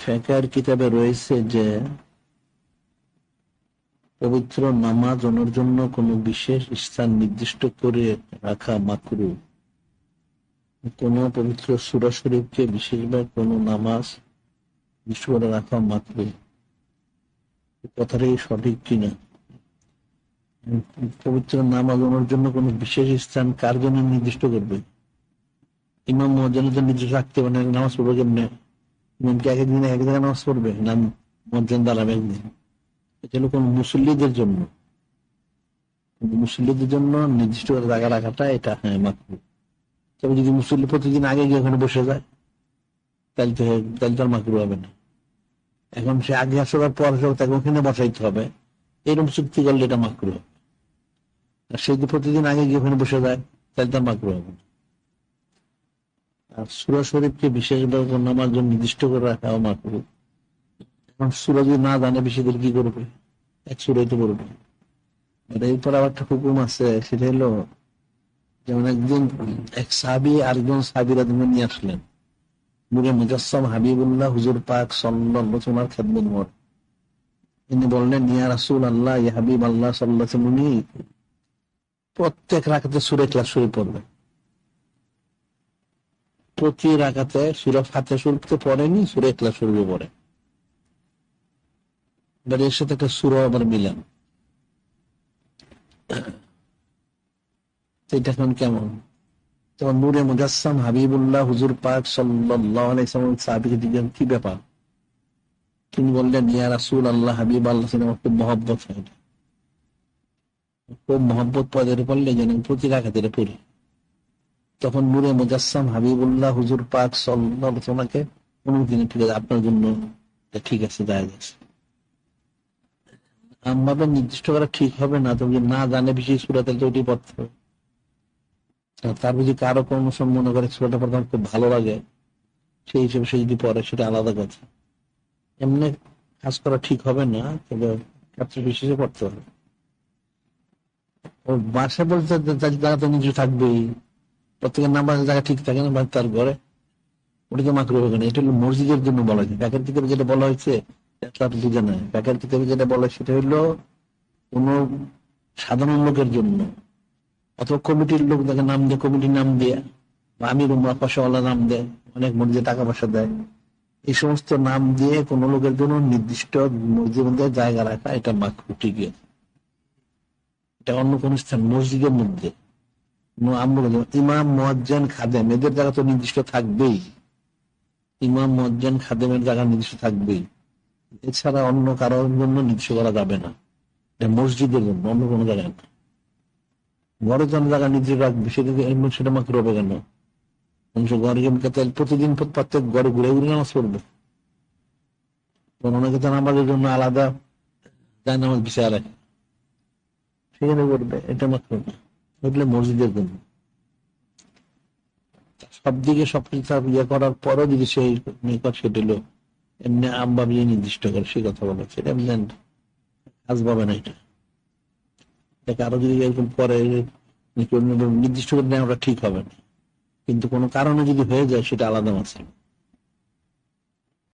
ফিকহের কিতাবে রয়েছে যে পবিত্র নামাজ ওনার জন্য কোনো বিশেষ স্থান নির্দিষ্ট করে রাখা মাকরু। কোন পবিত্র সূরা শরীফকে বিশেষভাবে কোন নামাজ নির্দিষ্ট করে রাখা মাকরু, কথাটাই সঠিক কিনা? পবিত্র নামাজ ওনার জন্য কোন বিশেষ স্থান কার জন্য নির্দিষ্ট করবে? ইমাম মুয়াজ্জিন তো নির্দিষ্ট রাখতে পারে না, নামাজ পড়বে কেমনে? ইমামকে এক একদিন এক জায়গায় নামাজ পড়বে না, মুয়াজ্জিন দাঁড়াবে একদিন। এটা হলো কোন মুসল্লিদের জন্য, মুসল্লিদের জন্য নির্দিষ্ট করে জায়গা রাখাটা এটা হ্যাঁ মাকরু। তবে যদি মুসল্লি প্রতিদিন আগে গিয়ে ওখানে বসে যায় তাহলে তো আর মাকরু হবে না। এখন সে আগে আসার পর তাকে ওখানে বসাইতে হবে, এরকম চুক্তি করলে এটা মাকরু হবে। আর সে যদি প্রতিদিন আগে গিয়ে ওখানে বসে যায় তাহলে তার মাকরু হবে না। আর সূরা শরীফকে বিশেষভাবে নামার জন্য নির্দিষ্ট করে রাখাও মাকরু। এখন সূরা যদি না জানে বেশি করে কি করবে? এক সূরাই তো পড়বে। এরপর আবার একটা হুকুম আছে, সেটা হলো যেমন একদিন এক সাহাবী আরেকজন সাহাবীর আদমে নিয়ে আসলেন নূরে মুজাসসাম হাবিবুল্লাহ হুজুর পাক সাল্লাল্লাহু আলাইহি ওয়াসাল্লামের খেদমত মত। তিনি বললেন, ইয়া রাসূলুল্লাহ, ইয়া হাবিব আল্লাহ সাল্লাল্লাহু আলাইহি ওয়াসাল্লাম, প্রত্যেক রাকাতে সূরা ইখলাস শরীফ পড়বেন। প্রতি রাকাতে সূরা ফাতিহা শরীফ তো পড়েনি, সূরা ইখলাস শরীফ পড়ে। এবার এর সাথে একটা সূরা আবার মিলান, এটা এখন কেমন? তখন নূরে মুজাসসাম হাবিবুল্লাহ হুজুর পাক সাল্লাল্লাহু আলাইহি ওয়াসাল্লাম সাহাবীকে জিজ্ঞাসা, কি ব্যাপার? তিনি বললেন, ইয়া রাসূলুল্লাহ, হাবিব আল্লাহ আমার খুব মহব্বত হয়, খুব মহব্বত পদের পড়লে যেন প্রতি রাকাতে পড়ি। তখন নূরে মুজাসসাম হাবিবুল্লাহ হুজুর পাক সাল্লাল্লাহু আলাইহি ওয়াসাল্লামকে অনুমতি দিলেন, ঠিক আছে আপনার জন্য ঠিক আছে, জায়েজ আছে। আমভাবে নির্দিষ্ট করা ঠিক হবে না, তবে না জানে বিশেষ সূরা তাহলে তো ওইটাই পড়তে হবে। তার যদি কারো কোনো মনে করে সূরাটা পড়তে খুব ভালো লাগে, সেই হিসেবে সে যদি পড়ে সেটা আলাদা কথা। এমনি কাজ করা ঠিক হবে না, তবে ক্ষেত্রে বিশেষে পড়তে হবে। ও বাসায় বলতে জায়গা তো নিজে থাকবেই, প্রত্যেকের নামাজ জায়গা ঠিক থাকে না, তার ঘরে ওটাকে মাকরু হবে না। এটা হলো মসজিদের জন্য বলা হয়েছে। ফিকহের কিতাবে যেটা বলা হয়েছে তার বুঝে নেয়। ফিকহের কিতাবে যেটা বলা সেটা হলো কোন সাধারণ লোকের জন্য অথবা কমিটির লোক যাকে নাম দেয়, কমিটির নাম দিয়ে, বা আমির উমরা পয়সাওয়ালা নাম দেয়, অনেক মসজিদে টাকা পয়সা দেয়, এই সমস্ত নাম দিয়ে কোন লোকের জন্য নির্দিষ্ট মসজিদের মধ্যে জায়গা রাখা এটা মাকরু, ঠিক আছে। এটা অন্য কোন স্থান মসজিদের মধ্যে ইমাম মুয়াজ্জিন খাদেম এদের জায়গা তো নির্দিষ্ট থাকবেই, ইমাম মুয়াজ্জিন খাদেমের জায়গা নির্দিষ্ট থাকবেই, এছাড়া অন্য কারোর জন্য নির্দিষ্ট করা যাবে না। এটা মসজিদের জন্য, অন্য কোনো জায়গায় না। ঘরে যেন জায়গা নির্দিষ্ট রাখবে সেটা মাকরু হবে কেন? মানুষ ঘরে প্রতিদিন প্রত্যেক ঘরে ঘুরে ঘুরে নামাজ পড়বে, অনেকে তো নামাজের জন্য আলাদা যায় নামাজ বিছায় রাখে, সেখানে করবে, এটা মাকরু না। ওইগুলো মসজিদের জন্য। সব দিকে সবকিছু ইয়ে করার পরও যদি সেই নিকট সেটা হলো এমনি আমভাবে নির্দিষ্ট করে সে কথা বলা, সেটা এমনি কাজ পাবে না। এটাকে আরো যদি এরকম পরে নির্দিষ্ট করে নেওয়াটা ঠিক হবে না, কিন্তু কোনো কারণে যদি হয়ে যায় সেটা আলাদা মাসলা।